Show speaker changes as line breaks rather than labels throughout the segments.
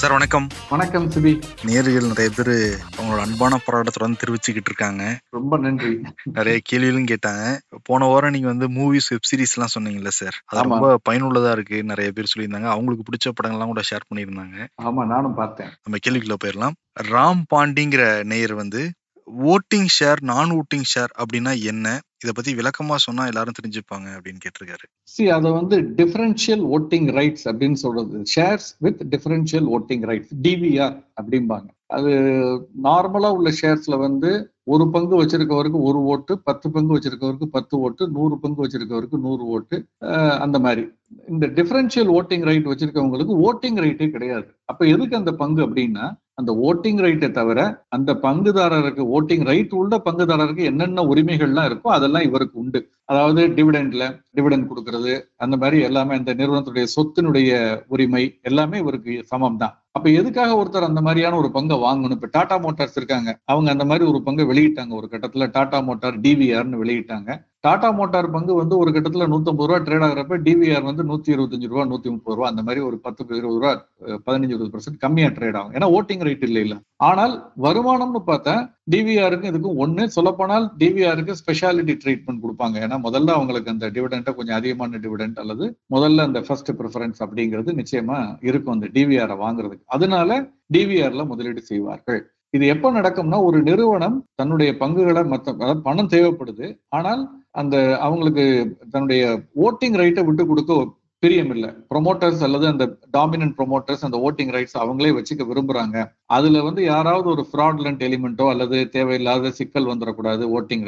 Sir வணக்கம்.
வணக்கம் CP.
நேயர்கள் நிறைய பேர் அவங்களோட அன்பான போராட்டத்தை வந்து தெரிவிச்சுக்கிட்டு இருக்காங்க.
ரொம்ப நன்றி.
நிறைய கேள்விகளும் கேட்டாங்க. போன வாரம் நீங்க வந்து மூவிஸ் வெப் சீரிஸ் எல்லாம் சொன்னீங்கல்ல சார், அது
ஆமா.
ரொம்ப பயனுள்ளதா இருக்கு. நிறைய பேர் சொல்லியிருந்தாங்க. அவங்களுக்கு பிடிச்ச படங்கள்லாம் கூட ஷேர் பண்ணியிருந்தாங்க.
ஆமா, நானும் பார்த்தேன்.
நம்ம கேள்விக்குள்ள போயிடலாம். ராம் பாண்டிங்கிற நேயர் வந்து ஓட்டிங் ஷேர் நான் ஓட்டிங் ஷேர் அப்படின்னா என்ன, இதை பத்தி விளக்கமா சொன்னா எல்லாரும் தெரிஞ்சுப்பாங்க அப்படின்னு கேட்டிருக்காரு.
அதை வந்து டிஃபரன்ஷியல் ஓட்டிங் ரைட்ஸ் அப்படின்னு சொல்றது. Shares with differential voting rights, DVR அப்படிம்பாங்க. அது நார்மலா உள்ள ஷேர்ஸ்ல வந்து 1 பங்கு வச்சிருக்கவருக்கு 1 ஓட்டு, 10 பங்கு வச்சிருக்கவருக்கு 10 ஓட்டு, 100 பங்கு வச்சிருக்கவருக்கு 100 ஓட்டு, அந்த மாதிரி. இந்த டிஃபரன்ஷியல் ஓட்டிங் ரைட் வச்சிருக்கவங்களுக்கு ஓட்டிங் ரைட்டே கிடையாது. அப்ப எதுக்கு அந்த பங்கு அப்படின்னா, அந்த ஓட்டிங் ரைட்டை தவிர அந்த பங்குதாரருக்கு, ஓட்டிங் ரைட் உள்ள பங்குதாரருக்கு என்னென்ன உரிமைகள்லாம் இருக்கோ அதெல்லாம் இவருக்கு உண்டு. அதாவது டிவிடெண்ட் கொடுக்கறது, அந்த மாதிரி எல்லாமே, இந்த நிறுவனத்துடைய சொத்தினுடைய உரிமை எல்லாமே இவருக்கு சமம் தான். அப்ப எதுக்காக ஒருத்தர் அந்த மாதிரியான ஒரு பங்கை வாங்கணும்? இப்ப டாடா மோட்டார்ஸ் இருக்காங்க, அவங்க அந்த மாதிரி ஒரு பங்கை வெளியிட்டாங்க. ஒரு கட்டத்துல டாடா மோட்டார் டிவிஆர்னு வெளியிட்டாங்க. டாடா மோட்டார் பங்கு வந்து ஒரு கட்டத்துல 150 ரூபா ட்ரேட் ஆகிறப்ப டிவிஆர் வந்து 125 ரூபா, 130 ரூபா, அந்த மாதிரி ஒரு 10-20 ரூபா, 15-20% கம்மியா ட்ரேட் ஆகும். ஏன்னா ஓட்டிங் ரைட் இல்ல. ஆனால் வருமானம்னு பார்த்தா டிவிஆருக்கு இதுக்கும் ஒண்ணு. சொல்லப்போனால் டிவிஆருக்கு ஸ்பெஷாலிட்டி ட்ரீட்மெண்ட் கொடுப்பாங்க. ஏன்னா முதல்ல அவங்களுக்கு அந்த டிவிடெண்டை கொஞ்சம் அதிகமான டிவிடெண்ட் அல்லது முதல்ல அந்த ஃபர்ஸ்ட் ப்ரிஃபரன்ஸ் அப்படிங்கிறது நிச்சயமா இருக்கும் அந்த டிவிஆரை வாங்குறதுக்கு. அதனால டிவிஆர்ல முதலீடு செய்வார்கள். இது எப்ப நடக்கும்னா, ஒரு நிறுவனம் தன்னுடைய பங்குகளை அதாவது பணம் தேவைப்படுது, ஆனால் அந்த அவங்களுக்கு தன்னுடைய ஓட்டிங் ரைட்டை விட்டு கொடுக்க பிரியம் இல்லை. ப்ரொமோட்டர்ஸ் அல்லது அந்த டாமினன்ட் ப்ரொமோட்டர்ஸ் அந்த ஓட்டிங் ரைட்ஸ் அவங்களே வச்சுக்க விரும்புறாங்க. அதுல வந்து யாராவது ஒரு ஃப்ராட்லண்ட் எலிமெண்டோ அல்லது தேவையில்லாத சிக்கல் வந்துடக்கூடாது ஓட்டிங்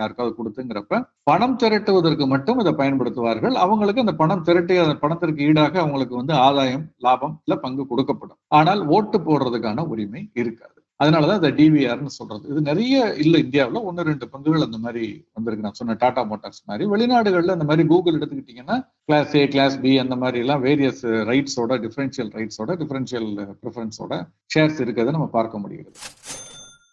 யாருக்காவது கொடுத்துங்கிறப்ப பணம் திரட்டுவதற்கு மட்டும் இதை பயன்படுத்துவார்கள். அவங்களுக்கு அந்த பணம் திரட்டி அந்த பணத்திற்கு ஈடாக அவங்களுக்கு வந்து ஆதாயம், லாபம் இல்ல பங்கு கொடுக்கப்படும். ஆனால் ஓட்டு போடுறதுக்கான உரிமை இருக்காது. அதனாலதான் இந்த டிவிஆர்னு சொல்றது. இது நிறைய இல்ல இந்தியாவில் 1-2 பங்குகள் அந்த மாதிரி வந்திருக்கு. நான் சொன்ன டாடா மோட்டார்ஸ் மாதிரி. வெளிநாடுகள்ல அந்த மாதிரி கூகுள் எடுத்துக்கிட்டீங்கன்னா கிளாஸ் ஏ, கிளாஸ் பி, அந்த மாதிரி எல்லாம் வேரியஸ் ரைட்ஸோட, டிஃபரன்ஷியல் ப்ரிஃபரன்ஸோட ஷேர்ஸ் இருக்கிறத நம்ம பார்க்க முடிகிறது.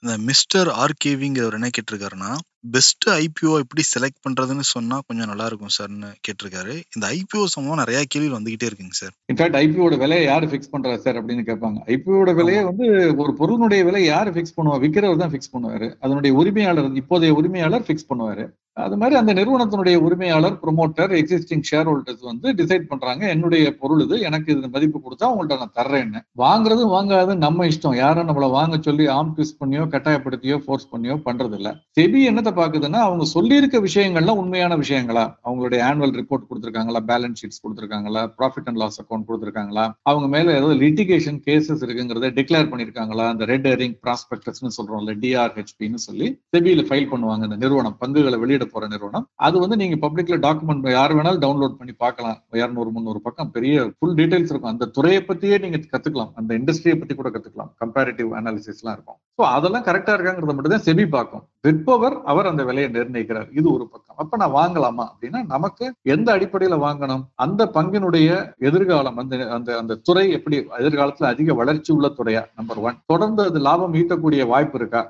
இந்த மிஸ்டர் ஆர்கேவிங்கிறவர் என்ன கேட்டிருக்காருன்னா, பெஸ்ட் ஐபிஓ எப்படி செலக்ட் பண்றதுன்னு சொன்னா கொஞ்சம் நல்லா இருக்கும் சார்னு கேட்டிருக்காரு. இந்த ஐபிஓ சம்பந்தமா நிறைய கேள்வி வந்துகிட்டே இருக்குங்க சார்.
இன்ஃபேக்ட் ஐபிஓட விலையை யாரு ஃபிக்ஸ் பண்றா சார் அப்படின்னு கேட்பாங்க. ஐபிஓட விலையை வந்து ஒரு பொருளுடைய விலை யாரு ஃபிக்ஸ் பண்ணுவா? விற்கிறவர் தான் ஃபிக்ஸ் பண்ணுவாரு. அதனுடைய உரிமையாளர், இப்போதைய உரிமையாளர் ஃபிக்ஸ் பண்ணுவாரு. அது மாதிரி அந்த நிறுவனத்தினுடைய உரிமையாளர், ப்ரொமோட்டர், எக்ஸிஸ்டிங் ஷேர் ஹோல்டர்ஸ் வந்து டிசைட் பண்றாங்க, என்னுடைய பொருள் இது, எனக்கு இது மதிப்பு கொடுத்தா உங்கள்ட்ட நான் தர்றேன்னு. வாங்குறது வாங்காது நம்ம இஷ்டம். யாரும் நம்மளை வாங்க சொல்லி ஆம் ட்விஸ்ட் பண்ணியோ கட்டாயப்படுத்தியோ ஃபோர்ஸ் பண்ணியோ பண்றது இல்ல. செபி என்னத்தை பாக்குதுன்னா, அவங்க சொல்லியிருக்க விஷயங்கள்லாம் உண்மையான விஷயங்களா, அவங்களுடைய ஆனுவல் ரிப்போர்ட் கொடுத்திருக்காங்களா, பேலன்ஸ் ஷீட்ஸ் கொடுத்திருக்காங்களா, ப்ராஃபிட் அண்ட் லாஸ் அக்கௌண்ட் கொடுத்திருக்காங்களா, அவங்க மேல ஏதாவது லிட்டிகேஷன் கேசஸ் இருக்குங்கிறத டிக்ளேர் பண்ணிருக்காங்களா, அந்த ரெட் ஹெரிங் ப்ராஸ்பெக்டஸ்னு சொல்றோம்ல, டிஆர்ஹெச்பின்னு சொல்லி செபியில ஃபைல் பண்ணுவாங்க. இந்த நிறுவனம் பங்குகளை வெளியிட போற நிறுவனம். அது வந்து நீங்க பப்ளிக்ல டாக்குமெண்ட் யார் வேணாலும் டவுன்லோட் பண்ணி பார்க்கலாம். 200-300 பக்கம் பெரிய ஃபுல் டீடைல்ஸ் இருக்கும். அந்த துறையை பத்தியே நீங்க கத்துக்கலாம், அந்த இண்டஸ்ட்ரியை பத்தி கூட கத்துக்கலாம். கம்பேரிட்டிவ் அனாலிசிஸ் எல்லாம் இருக்கும். சோ அதெல்லாம் கரெக்டா இருக்காங்கிறத மட்டும் தான் செபி பார்க்கும். விற்பவர் அவர் அந்த விலையை நிர்ணயிக்கிறார். இது ஒரு பக்கம். அப்ப நான் வாங்கலாமா அப்படின்னா, நமக்கு எந்த அடிப்படையில வாங்கணும்? அந்த பங்கினுடைய எதிர்காலம், அந்த துறை எப்படி எதிர்காலத்துல அதிக வளர்ச்சி உள்ள துறையா, நம்பர் 1. தொடர்ந்து அது லாபம் ஈட்டக்கூடிய வாய்ப்பு இருக்கா,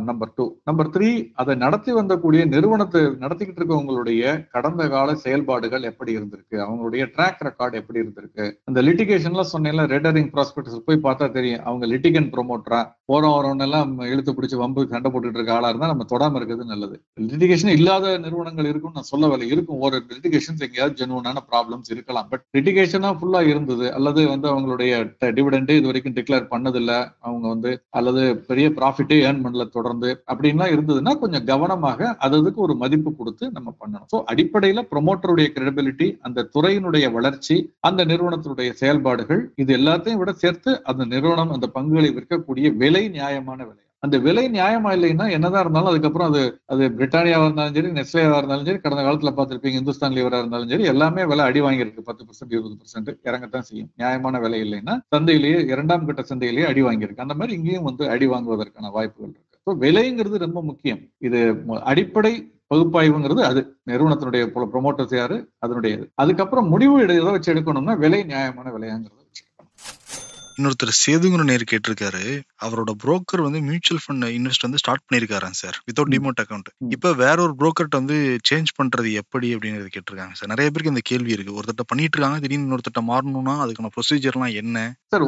நம்பர் 2. நம்பர் 3, அதை நடத்தி வந்தக்கூடிய நிறுவனத்தை நடத்திக்கிட்டு இருக்கவங்களுடைய கடந்த கால செயல்பாடுகள் எப்படி இருந்திருக்கு, அவங்களுடைய ட்ராக் ரெக்கார்டு எப்படி இருந்திருக்கு. அந்த லிட்டிகேஷன்லாம் சொன்னேன்ல, ரெட் ஹெரிங் ப்ராஸ்பெக்டஸ் போய் பார்த்தா தெரியும், அவங்க லிட்டிகன் ப்ரொமோட்டரா, போறவரவன் எல்லாம் இழுத்து பிடிச்சி வம்பு சண்டை போட்டுட்டு இருக்க ஆளா இருந்தா நம்ம தொடாம இருக்கிறது நல்லது. லிட்டிகேஷன் இல்லாத நிறுவனங்கள் இருக்கும்னு நான் சொல்லவில்லை, இருக்கும். ஒரு லிட்டிகேஷன்ஸ் எங்கேயாவது ஜெனுவனான ப்ராப்ளம்ஸ் இருக்கலாம். பட் லிட்டிகேஷனா ஃபுல்லா இருந்தது, அல்லது வந்து அவங்களுடைய டிவிடெண்ட் இது வரைக்கும் டிக்ளேர் பண்ணதில்லை, அவங்க வந்து அல்லது பெரிய ப்ராஃபிட்டே ஏர்ன் பண்ணல தொடர்ந்து அப்படின்லாம் இருந்ததுன்னா கொஞ்சம் கவனமாக அதுக்கு ஒரு மதிப்பு கொடுத்து நம்ம பண்ணணும். சோ அடிப்படையில ப்ரொமோட்டருடைய கிரெடிபிலிட்டி, அந்த துறையினுடைய வளர்ச்சி, அந்த நிறுவனத்தினுடைய செயல்பாடுகள், இது எல்லாத்தையும் விட சேர்த்து அந்த நிறுவனம் அந்த பங்குகளை விற்கக்கூடிய விலை நியாயமான விலை. அந்த விலை நியாயமா இல்லைன்னா என்னதான் இருந்தாலும் அதுக்கப்புறம் அது பிரிட்டானியாவா இருந்தாலும் சரி, நெஸ்லேவா இருந்தாலும் சரி, கடந்த காலத்துல பார்த்திருப்பீங்க இந்துஸ்தான் லீவரா இருந்தாலும் சரி, எல்லாமே விலை அடி வாங்கியிருக்கு. 10%, 20% இறங்கத்தான் செய்யும். நியாயமான விலை இல்லைன்னா சந்தையிலேயே, 2ஆம் கட்ட சந்தையிலேயே அடி வாங்கியிருக்கு. அந்த மாதிரி இங்கேயும் வந்து அடி வாங்குவதற்கான வாய்ப்புகள் இருக்கு. ஸோ விலைங்கிறது ரொம்ப முக்கியம். இது அடிப்படை பகுப்பாய்வுங்கிறது அது நிறுவனத்தினுடைய ப்ரொமோட்டர்ஸ் யாரு, அதனுடைய அதுக்கப்புறம் முடிவு எதை வச்சு எடுக்கணும்னா விலை நியாயமான விலையாங்கிறத வச்சு எடுக்கணும்.
இன்னொருத்தர் சேதுங்கிற நேர் கேட்டிருக்காரு. அவரோட புரோக்கர் வந்து மியூச்சுவல் ஃபண்ட் இன்வெஸ்ட் வந்து ஸ்டார்ட் பண்ணிருக்காராம் சார், வித்தவுட் டிமோட் அக்கௌண்ட். இப்ப வேற ஒரு புரோக்கர்ட்ட வந்து சேஞ்ச் பண்றது எப்படி அப்படிங்கறது கேட்டிருக்காங்க சார். நிறைய பேருக்கு இந்த கேள்வி இருக்கு. ஒருத்தட்ட பண்ணிட்டு இருக்காங்க, திடீர்னு இன்னொருத்தட்ட மாறணும்னா அதுக்கான ப்ரொசீஜர்லாம் என்ன
சார்?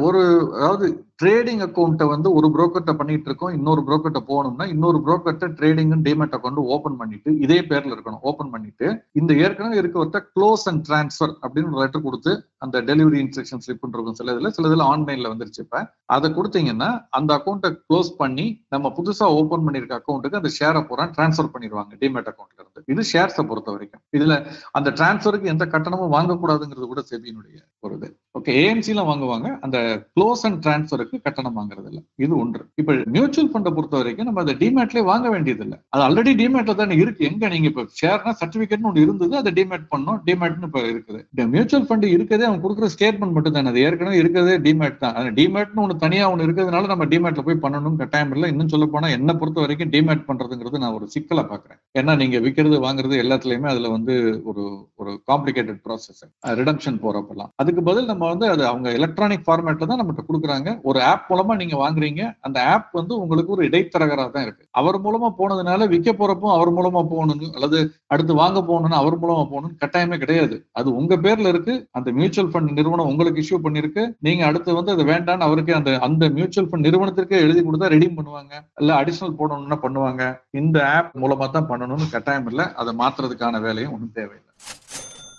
அதாவது ட்ரேடிங் அக்கௌண்ட்டை வந்து ஒரு புரோக்கர்ட்ட பண்ணிட்டு இருக்கோம், இன்னொரு புரோக்கர்ட்ட போகணும்னா இன்னொரு புரோக்கர்ட்ட ட்ரேடிங் டிமேட் அக்கௌண்ட் ஓபன் பண்ணிட்டு இதே பேர்ல இருக்கணும். ஓபன் பண்ணிட்டு இந்த ஏற்கனவே இருக்கவர்கிட்ட க்ளோஸ் அண்ட் டிரான்ஸ்ஃபர் அப்படின்னு ஒரு லெட்டர் கொடுத்து, அந்த டெலிவரி இன்ஸ்ட்ரக்ஷன் ஸ்லிப் இருக்கும் சிலதுல ஆன்லைன்ல வந்துருச்சு. இப்ப அதை கொடுத்தீங்கன்னா அந்த அக்கௌண்ட்டை க்ளோஸ் பண்ணி நம்ம புதுசா ஓபன் பண்ணிருக்க அக்கௌண்ட்டுக்கு அந்த ஷேரை பூரா டிரான்ஸ்ஃபர் பண்ணிடுவாங்க டிமேட் அக்கௌண்ட்ல இருந்து. இது ஷேர்ஸை பொறுத்த வரைக்கும். இதுல அந்த டிரான்ஸ்ஃபருக்கு எந்த கட்டணமும் வாங்கக்கூடாதுங்கிறது கூட செபியினுடைய ஒரு இது. ஓகே, ஏஎம்சி எல்லாம் வாங்குவாங்க, அந்த க்ளோஸ் அண்ட் டிரான்ஸ்ஃபருக்கு கட்டணம் வாங்குறது இல்ல. இது ஒன்று. இப்ப மியூச்சுவல் ஃபண்டை பொறுத்த வரைக்கும் நம்ம அதை டிமேட்லயே வாங்க வேண்டியது இல்லை. அது ஆல்ரெடி டிமேட்ல தானே இருக்கு. எங்க நீங்க இப்ப ஷேர்னா சர்டிபிகேட்னு ஒன்று இருந்தது, அதை டிமேட் பண்ணோம், டிமேட்னு இப்ப இருக்குது. இந்த மியூச்சுவல் ஃபண்ட் இருக்கிறதே அவங்க கொடுக்குற ஸ்டேட்மெண்ட் மட்டும் தானே. அது ஏற்கனவே இருக்கிறதே டிமேட் தான். டிமேட்னு ஒன்று தனியா ஒன்று இருக்கிறதுனால நம்ம டிமேட்ல போய் பண்ணணும் கட்டாயம் இல்லை. இன்னும் சொல்ல போனா என்ன பொறுத்த வரைக்கும் டிமேட் பண்றதுங்கிறது நான் ஒரு சிக்கலா பாக்குறேன். ஏன்னா நீங்க விற்கிறது வாங்குறது எல்லாத்துலயுமே அதுல வந்து ஒரு ஒரு காம்ப்ளிகேட்டட் ப்ராசஸ், ரிடம்ஷன் போறப்பெல்லாம். அதுக்கு பதில் நம்ம வந்து அது அவங்க எலக்ட்ரானிக் ஃபார்மேட்ல தான் நம்மகிட்ட கொடுக்குறாங்க. ஒரு ஆப் மூலமா நீங்க வாங்குறீங்க, அந்த ஆப் வந்து உங்களுக்கு ஒரு இடைத்தரகரா தான் இருக்கு. அவர் மூலமா போனதுனால விற்க போறப்போ அவர் மூலமா போகணும், அல்லது அடுத்து வாங்க போகணும்னு அவர் மூலமா போகணும்னு கட்டாயமே கிடையாது. அது உங்க பேர்ல இருக்கு, அந்த மியூச்சுவல் ஃபண்ட் நிறுவனம் உங்களுக்கு இஷ்யூ பண்ணிருக்கு. நீங்க அடுத்து வந்து அது வேண்டான்னு அவருக்கு அந்த மியூச்சுவல் ஃபண்ட் நிறுவனத்திற்கே எழுதி கொடுத்தா ரெடீம் பண்ணுவாங்க, இல்ல அடிஷனல் போடணும்னா பண்ணுவாங்க. இந்த ஆப் மூலமா தான் பண்ணணும்னு கட்டாயம் இல்லை. அதை மாத்துறதுக்கான வேலையும் ஒன்றும் தேவையில்லை.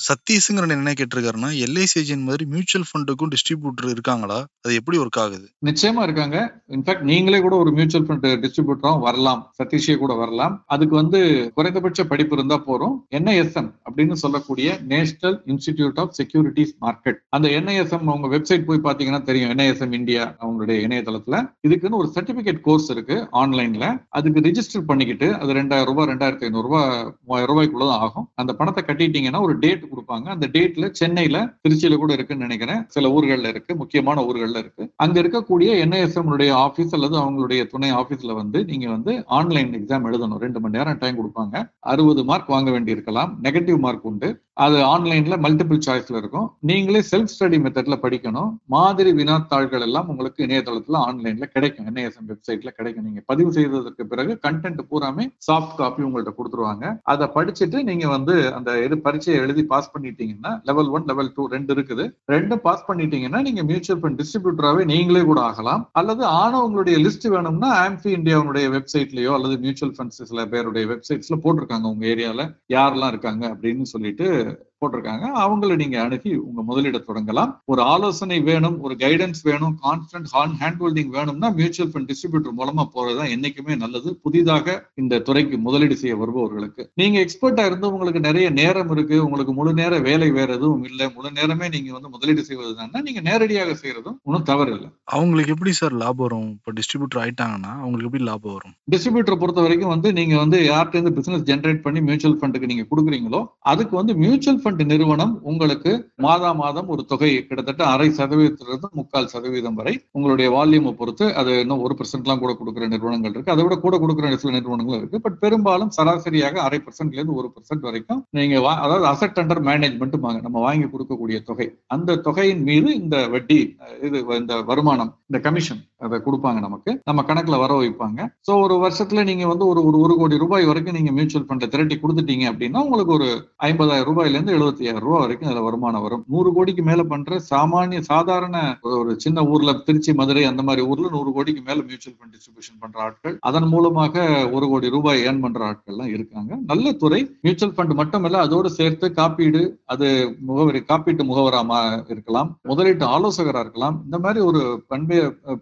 சதீஷ்ங்கிற என்ன கேட்டிருக்காருன்னா, எல்ஐசி ஏஜென்ட் மாதிரி மியூச்சுவல் ஃபண்டுக்கும் டிஸ்ட்ரிபியூட்டர் இருக்காங்களா? அது எப்படி ஒர்க் ஆகுது?
நிச்சயமா இருக்காங்க. இன்ஃபேக்ட் நீங்களே கூட ஒரு மியூச்சுவல் ஃபண்ட் டிஸ்ட்ரிபியூட்டரும் வரலாம், சதீஷே கூட வரலாம். அதுக்கு வந்து குறைந்தபட்ச படிப்பு இருந்தா போறோம். NISM அப்படின்னு சொல்லக்கூடிய National Institute of Securities Market. அந்த NISM அவங்க வெப்சைட் போய் பாத்தீங்கன்னா தெரியும். NISM இந்தியா அவங்களுடைய இணையதளத்துல இதுக்குன்னு ஒரு சர்டிபிகேட் கோர்ஸ் இருக்கு ஆன்லைன்ல. அதுக்கு ரிஜிஸ்டர் பண்ணிக்கிட்டு அது ₹2000 ₹2500 ₹3000 ஆகும். அந்த பணத்தை கட்டிட்டீங்கன்னா ஒரு டேட் கொடுப்பாங்க. அந்த டேட்ல சென்னையில, திருச்சியில கூட இருக்குன்னு நினைக்கிறேன், சில ஊர்கள்ல இருக்கு, முக்கியமான ஊர்கள்ல இருக்கு. அங்க இருக்கக்கூடிய NISM ஆபீஸ் அல்லது அவங்களுடைய துணை ஆபீஸ்ல வந்து நீங்க வந்து ஆன்லைன் எக்ஸாம் எழுதணும். 2 மணி நேரம் டைம் கொடுப்பாங்க. 60 மார்க் வாங்க வேண்டி இருக்கலாம். நெகட்டிவ் மார்க் உண்டு. அது ஆன்லைன்ல மல்டிபிள் சாய்ஸ்ல இருக்கும். நீங்களே செல்ஃப் ஸ்டடி மெத்தட்ல படிக்கணும். மாதிரி வினாத்தாள்கள் எல்லாம் உங்களுக்கு இணையதளத்துல ஆன்லைன்ல கிடைக்கும். NISM வெப்சைட்ல கிடைக்கும். நீங்க பதிவு செய்ததற்கு பிறகு கண்டென்ட் பூராமே சாஃப்ட் காப்பி உங்கள்ட்ட கொடுத்துருவாங்க. அதை படிச்சுட்டு நீங்க வந்து அந்த பரீட்சையை எழுதி பாஸ் பண்ணிட்டீங்கன்னா, லெவல் 1 லெவல் 2 2 இருக்குது. 2 பாஸ் பண்ணிட்டீங்கன்னா நீங்க மியூச்சுவல் ஃபண்ட் டிஸ்ட்ரிபியூட்டராகவே நீங்களே கூட ஆகலாம். அல்லது ஆனவங்களுடைய லிஸ்ட் வேணும்னா ஆம்ஃபி இந்தியாவுடைய வெப்சைட்லயோ அல்லது மியூச்சுவல் ஃபண்ட்ஸ் சில பேருடைய வெப்சைட்ஸ்ல போட்டிருக்காங்க உங்க ஏரியால யாரெல்லாம் இருக்காங்க அப்படின்னு சொல்லிட்டு போட்டிருக்காங்க. அவங்களை நீங்க அணுகி உங்க முதலீட தொடங்கலாம். ஒரு ஆலோசனை வேணும், ஒரு கைடன்ஸ் வேணும், கான்ஸ்டன்ட் ஹேண்ட் ஹோல்டிங் வேணும்னா மியூச்சுவல் ஃபண்ட் டிஸ்ட்ரிபியூட்டர் மூலமா போறதுதான் என்னைக்குமே நல்லது. புதிதாக இந்த துறைக்கு முதலீடு செய்ய வருபவர்களுக்கு. நீங்க எக்ஸ்பர்ட்டா இருந்து உங்களுக்கு நிறைய நேரம் இருக்கு, உங்களுக்கு முழு நேர வேலை வேற எதுவும் இல்லை, முழு நேரமே நீங்க வந்து முதலீடு செய்வதுதான், நீங்க நேரடியாக செய்யறதும் ஒன்றும் தவறு இல்லை.
அவங்களுக்கு எப்படி சார் லாபம் வரும்? இப்போ டிஸ்ட்ரிபியூட்டர் ஆயிட்டாங்கன்னா அவங்களுக்கு எப்படி லாபம் வரும்?
டிஸ்ட்ரிபியூட்டரை பொறுத்த வரைக்கும் வந்து நீங்க வந்து யார்கிட்ட இருந்து பிசினஸ் ஜென்ரேட் பண்ணி மியூச்சுவல் ஃபண்டுக்கு நீங்க கொடுக்குறீங்களோ அதுக்கு வந்து மியூச்சுவல் ஃபண்ட் நிறுவனம் உங்களுக்கு மாதம் ஒரு தொகை கிட்டத்தட்ட 0.5% 3/4% வரை உங்களுடைய வால்யூமை பொறுத்து, அது இன்னும் 1% கூட கொடுக்குற நிறுவனங்கள் இருக்கு, அதை விட கூட கொடுக்குற சில நிறுவனங்களும் இருக்கு. பட் பெரும்பாலும் சராசரியாக 0.5% 1% வரைக்கும் நீங்க அதாவது அசெட் அண்டர் மேனேஜ்மெண்ட் நம்ம வாங்கி கொடுக்கக்கூடிய தொகை, அந்த தொகையின் மீது இந்த வட்டி, இந்த வருமானம், இந்த கமிஷன் அதை கொடுப்பாங்க, நமக்கு நம்ம கணக்குல வர வைப்பாங்க. சோ ஒரு வருஷத்துல நீங்க வந்து ஒரு 1 கோடி ரூபாய் வரைக்கும் நீங்க மியூச்சுவல் ஃபண்ட திரட்டி கொடுத்துட்டீங்க அப்படின்னா உங்களுக்கு ஒரு 50,000 ரூபாயில இருந்து 75,000 ரூபாய் வரைக்கும் அதுல வருமானம் வரும். 100 கோடிக்கு மேல பண்ற சாதாரண ஒரு சின்ன ஊர்ல, திருச்சி, மதுரை அந்த மாதிரி ஊர்ல 100 கோடிக்கு மேல மியூச்சுவல் ஃபண்ட் டிஸ்ட்ரிபியூஷன் பண்ற ஆட்கள், அதன் மூலமாக 1 கோடி ரூபாய் ஏர்ன் பண்ற ஆட்கள் எல்லாம் இருக்காங்க. நல்ல துறை. மியூச்சுவல் ஃபண்ட் மட்டுமல்ல, அதோடு சேர்த்து காப்பீடு, அது காப்பீட்டு முகவராமா இருக்கலாம், முதலீட்டு ஆலோசகரா இருக்கலாம். இந்த மாதிரி ஒரு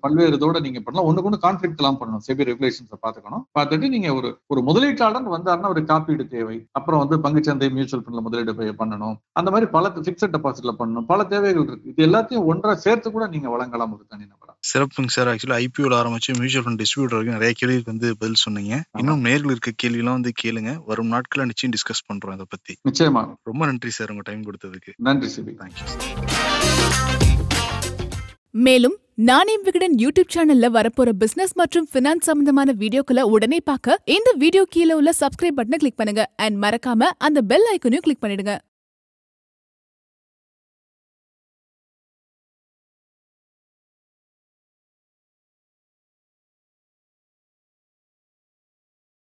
பல்வேறு இதோட நீங்க பண்ணலாம். ஒண்ணுக்கு கான்ஃபிளிக்ட் எல்லாம் பண்ணணும். செபி ரெகுலேஷன்ஸை பார்த்துக்கணும். பார்த்துட்டு நீங்க ஒரு முதலீட்டாளர் வந்தாருன்னா ஒரு காப்பீடு தேவை, அப்புறம் வந்து பங்குச்சந்தை மியூச்சுவல் ஃபண்ட்ல முதலீடு பண்ணணும், அந்த மாதிரி பல பிக்ஸட் டெபாசிட்ல பண்ணணும், பல தேவைகள் இருக்கு. இது எல்லாத்தையும் ஒன்றா சேர்த்து கூட நீங்க வழங்கலாம் ஒரு தனி நபரா.
சிறப்புங்க சார். ஆக்சுவலி IPOல ஆரம்பிச்சு மியூச்சுவல் ஃபண்ட் டிஸ்ட்ரிபியூட்டர் வரைக்கும் நிறைய கேள்விக்கு வந்து பதில் சொன்னீங்க. இன்னும் நேரில் இருக்க கேள்வி எல்லாம் வந்து கேளுங்க. வரும் நாட்கள்ல நிச்சயம் டிஸ்கஸ் பண்றோம் இதை பத்தி.
நிச்சயமா.
ரொம்ப நன்றி சார் உங்க டைம் கொடுத்ததுக்கு.
நன்றி சிபி.
தேங்க்யூ.
மேலும் நானே விகடன் யூடியூப் சேனல்ல வரப்போற பிசினஸ் மற்றும் பினான்ஸ் சம்பந்தமான வீடியோக்களை உடனே பார்க்க இந்த வீடியோ கீழே உள்ள சப்ஸ்கிரைப் பட்டனை கிளிக் பண்ணுங்க அண்ட் மறக்காம அந்த பெல் ஐக்கனையும் கிளிக் பண்ணிடுங்க.